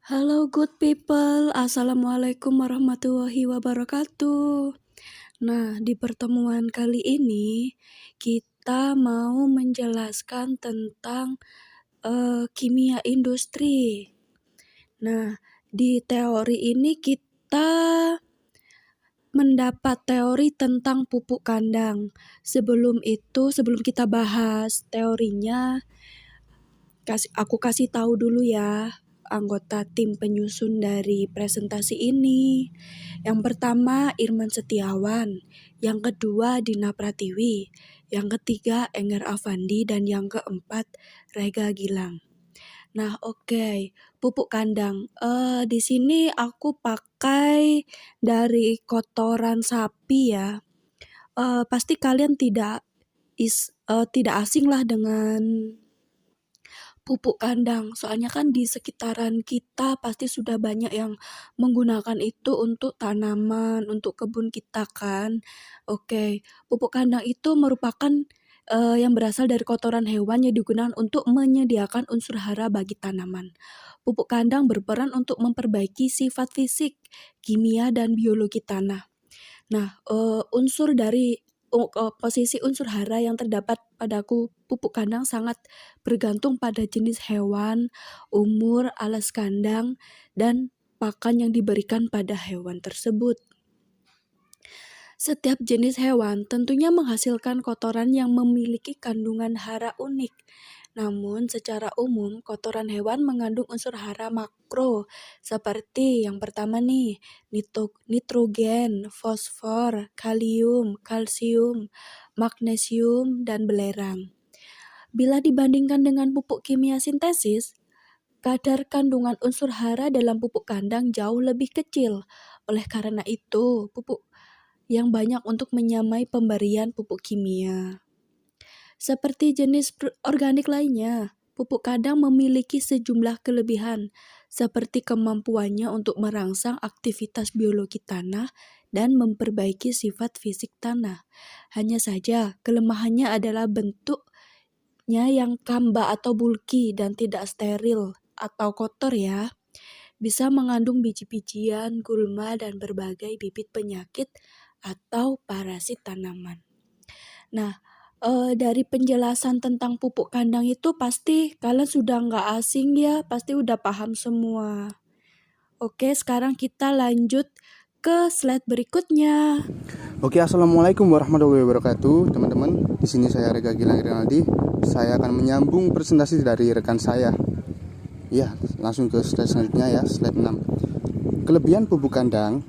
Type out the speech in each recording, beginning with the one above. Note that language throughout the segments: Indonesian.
Halo good people, Assalamualaikum warahmatullahi wabarakatuh. Nah, di pertemuan kali ini kita mau menjelaskan tentang kimia industri. Nah, di teori ini kita mendapat teori tentang pupuk kandang. Sebelum kita bahas teorinya, aku kasih tahu dulu ya anggota tim penyusun dari presentasi ini. Yang pertama Irman Setiawan, yang kedua Dina Pratiwi, yang ketiga Enger Afandi, dan yang keempat Rega Gilang. Nah, oke. Pupuk kandang. Di sini aku pakai dari kotoran sapi ya. Pasti kalian tidak asing lah dengan pupuk kandang, soalnya kan di sekitaran kita pasti sudah banyak yang menggunakan itu untuk tanaman, untuk kebun kita kan. Oke, pupuk kandang itu merupakan yang berasal dari kotoran hewan yang digunakan untuk menyediakan unsur hara bagi tanaman. Pupuk kandang berperan untuk memperbaiki sifat fisik, kimia, dan biologi tanah. Nah, posisi unsur hara yang terdapat pada pupuk kandang sangat bergantung pada jenis hewan, umur, alas kandang, dan pakan yang diberikan pada hewan tersebut. Setiap jenis hewan tentunya menghasilkan kotoran yang memiliki kandungan hara unik. Namun, secara umum, kotoran hewan mengandung unsur hara makro, seperti yang pertama nih, nitrogen, fosfor, kalium, kalsium, magnesium, dan belerang. Bila dibandingkan dengan pupuk kimia sintesis, kadar kandungan unsur hara dalam pupuk kandang jauh lebih kecil. Oleh karena itu, pupuk yang banyak untuk menyamai pemberian pupuk kimia. Seperti jenis organik lainnya, pupuk kandang memiliki sejumlah kelebihan, seperti kemampuannya untuk merangsang aktivitas biologi tanah dan memperbaiki sifat fisik tanah. Hanya saja, kelemahannya adalah bentuknya yang kamba atau bulky dan tidak steril atau kotor ya. Bisa mengandung biji-bijian, gulma, dan berbagai bibit penyakit atau parasit tanaman. Nah, dari penjelasan tentang pupuk kandang itu pasti kalian sudah nggak asing ya, pasti udah paham semua. Oke, sekarang kita lanjut ke slide berikutnya. Oke, assalamualaikum warahmatullahi wabarakatuh, teman-teman. Di sini saya Rega Gilang Rinaldi. Saya akan menyambung presentasi dari rekan saya. Ya, langsung ke slide selanjutnya ya, slide 6. Kelebihan pupuk kandang.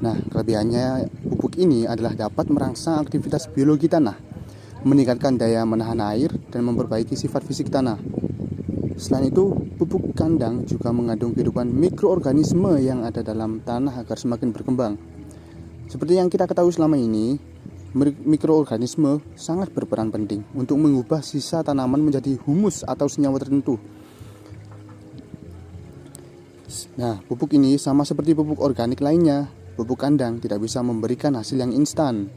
Nah, kelebihannya pupuk ini adalah dapat merangsang aktivitas biologi tanah, meningkatkan daya menahan air, dan memperbaiki sifat fisik tanah. Selain itu, pupuk kandang juga mengandung kehidupan mikroorganisme yang ada dalam tanah agar semakin berkembang. Seperti yang kita ketahui selama ini, mikroorganisme sangat berperan penting untuk mengubah sisa tanaman menjadi humus atau senyawa tertentu. Nah, pupuk ini sama seperti pupuk organik lainnya. Pupuk kandang tidak bisa memberikan hasil yang instan.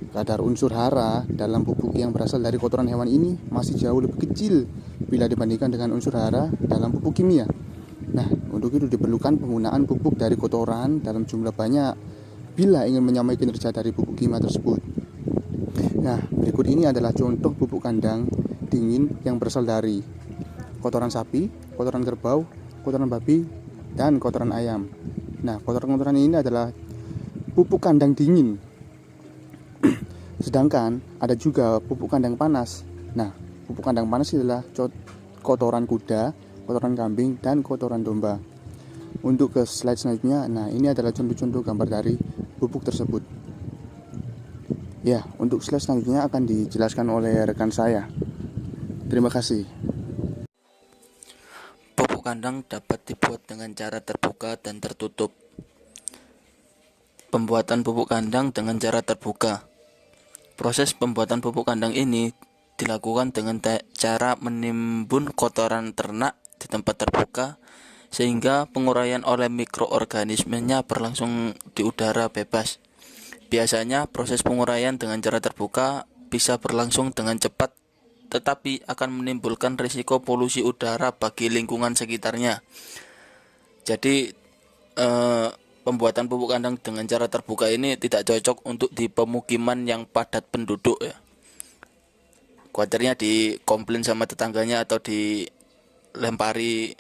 Kadar unsur hara dalam pupuk yang berasal dari kotoran hewan ini masih jauh lebih kecil bila dibandingkan dengan unsur hara dalam pupuk kimia. Nah, untuk itu diperlukan penggunaan pupuk dari kotoran dalam jumlah banyak bila ingin menyamai kinerja dari pupuk kimia tersebut. Nah, berikut ini adalah contoh pupuk kandang dingin yang berasal dari kotoran sapi, kotoran kerbau, kotoran babi, dan kotoran ayam. Nah, kotoran-kotoran ini adalah pupuk kandang dingin. Sedangkan ada juga pupuk kandang panas. Nah, pupuk kandang panas adalah kotoran kuda, kotoran kambing, dan kotoran domba. Untuk ke slide selanjutnya, nah ini adalah contoh-contoh gambar dari pupuk tersebut. Ya, untuk slide selanjutnya akan dijelaskan oleh rekan saya. Terima kasih. Pupuk kandang dapat dibuat dengan cara terbuka dan tertutup. Pembuatan pupuk kandang dengan cara terbuka. Proses pembuatan pupuk kandang ini dilakukan dengan cara menimbun kotoran ternak di tempat terbuka sehingga penguraian oleh mikroorganismenya berlangsung di udara bebas. Biasanya proses penguraian dengan cara terbuka bisa berlangsung dengan cepat, tetapi akan menimbulkan risiko polusi udara bagi lingkungan sekitarnya. Jadi pembuatan pupuk kandang dengan cara terbuka ini tidak cocok untuk di pemukiman yang padat penduduk ya. Khawatirnya dikomplain sama tetangganya atau dilempari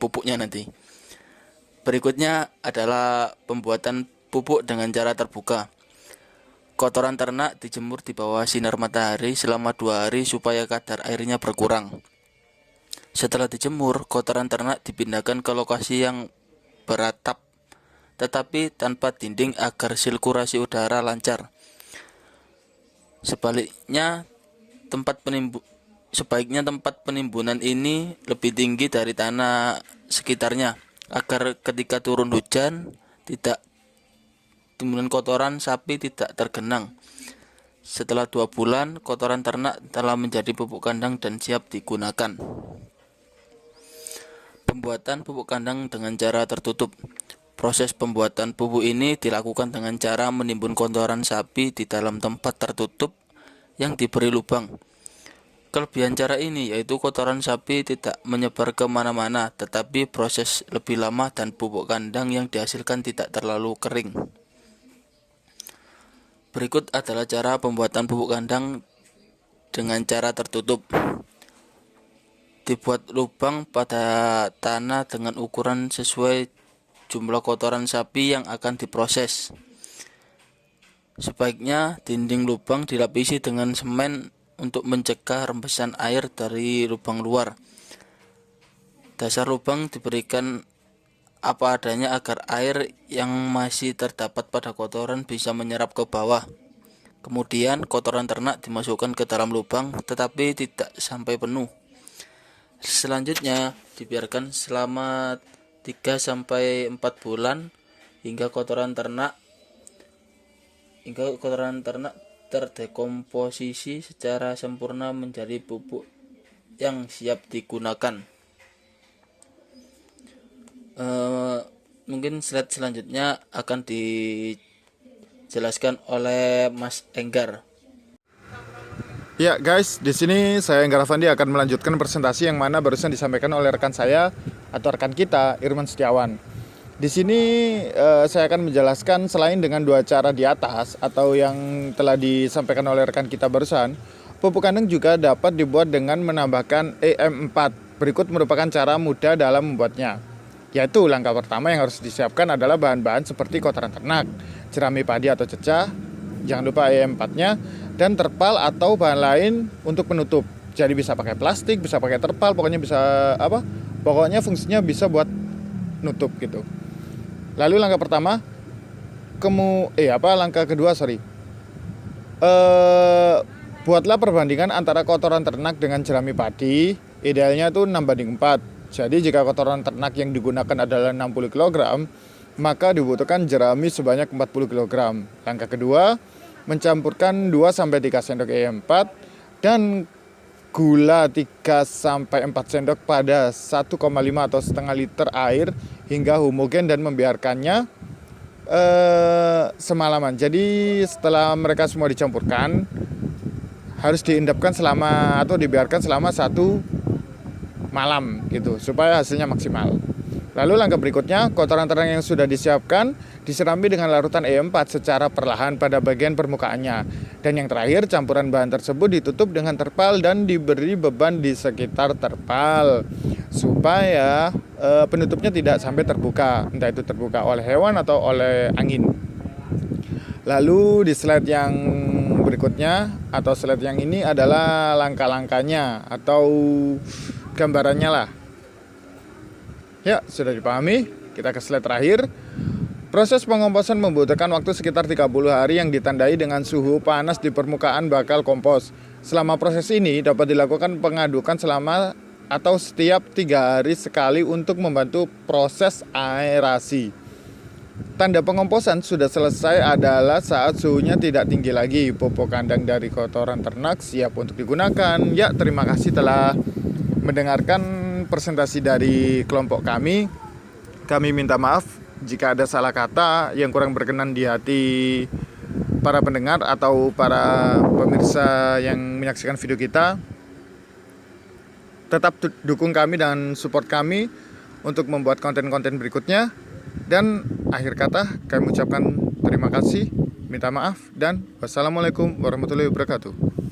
pupuknya nanti. Berikutnya adalah pembuatan pupuk dengan cara terbuka. Kotoran ternak dijemur di bawah sinar matahari selama 2 hari supaya kadar airnya berkurang. Setelah dijemur, kotoran ternak dipindahkan ke lokasi yang beratap tetapi tanpa dinding agar sirkulasi udara lancar. Sebaiknya tempat penimbunan ini lebih tinggi dari tanah sekitarnya agar ketika turun hujan timbunan kotoran sapi tidak tergenang. Setelah 2 bulan, kotoran ternak telah menjadi pupuk kandang dan siap digunakan. Pembuatan pupuk kandang dengan cara tertutup. Proses pembuatan pupuk ini dilakukan dengan cara menimbun kotoran sapi di dalam tempat tertutup yang diberi lubang. Kelebihan cara ini yaitu kotoran sapi tidak menyebar kemana-mana, tetapi proses lebih lama dan pupuk kandang yang dihasilkan tidak terlalu kering. Berikut adalah cara pembuatan pupuk kandang dengan cara tertutup. Dibuat lubang pada tanah dengan ukuran sesuai jumlah kotoran sapi yang akan diproses. Sebaiknya dinding lubang dilapisi dengan semen untuk mencegah rembesan air dari lubang luar. Dasar lubang diberikan apa adanya agar air yang masih terdapat pada kotoran bisa menyerap ke bawah. Kemudian kotoran ternak dimasukkan ke dalam lubang tetapi tidak sampai penuh. Selanjutnya dibiarkan selama 3-4 bulan hingga kotoran ternak terdekomposisi secara sempurna menjadi pupuk yang siap digunakan. Mungkin slide selanjutnya akan dijelaskan oleh Mas Enggar. Ya guys, di sini saya Enggar Afandi akan melanjutkan presentasi yang mana barusan disampaikan oleh rekan saya atau rekan kita Irman Setiawan. Di sini saya akan menjelaskan selain dengan 2 cara di atas atau yang telah disampaikan oleh rekan kita barusan, pupuk kandang juga dapat dibuat dengan menambahkan EM4. Berikut merupakan cara mudah dalam membuatnya. Yaitu langkah pertama yang harus disiapkan adalah bahan-bahan seperti kotoran ternak, jerami padi atau cecah, jangan lupa EM4-nya, dan terpal atau bahan lain untuk penutup. Jadi bisa pakai plastik, bisa pakai terpal, pokoknya bisa pokoknya fungsinya bisa buat nutup gitu. Lalu langkah pertama, langkah kedua, buatlah perbandingan antara kotoran ternak dengan jerami padi. Idealnya itu 6:4. Jadi jika kotoran ternak yang digunakan adalah 60 kg, maka dibutuhkan jerami sebanyak 40 kg. Langkah kedua, mencampurkan 2-3 sendok E4 dan gula 3-4 sendok pada 1,5 atau setengah liter air hingga homogen dan membiarkannya semalaman. Jadi setelah mereka semua dicampurkan, harus diendapkan dibiarkan selama 1 malam gitu supaya hasilnya maksimal. Lalu langkah berikutnya, kotoran ternak yang sudah disiapkan disirami dengan larutan E4 secara perlahan pada bagian permukaannya. Dan yang terakhir, campuran bahan tersebut ditutup dengan terpal dan diberi beban di sekitar terpal supaya penutupnya tidak sampai terbuka, entah itu terbuka oleh hewan atau oleh angin. Lalu di slide yang berikutnya atau slide yang ini adalah langkah-langkahnya atau gambarannya lah. Ya, sudah dipahami. Kita ke slide terakhir. Proses pengomposan membutuhkan waktu sekitar 30 hari yang ditandai dengan suhu panas di permukaan bakal kompos. Selama proses ini dapat dilakukan pengadukan selama atau setiap 3 hari sekali untuk membantu proses aerasi. Tanda pengomposan sudah selesai adalah saat suhunya tidak tinggi lagi. Pupuk kandang dari kotoran ternak siap untuk digunakan. Ya, terima kasih telah mendengarkan presentasi dari kelompok kami. Kami minta maaf jika ada salah kata yang kurang berkenan di hati para pendengar atau para pemirsa yang menyaksikan video kita. Tetap dukung kami dan support kami untuk membuat konten-konten berikutnya. Dan akhir kata kami ucapkan terima kasih, minta maaf, dan wassalamualaikum warahmatullahi wabarakatuh.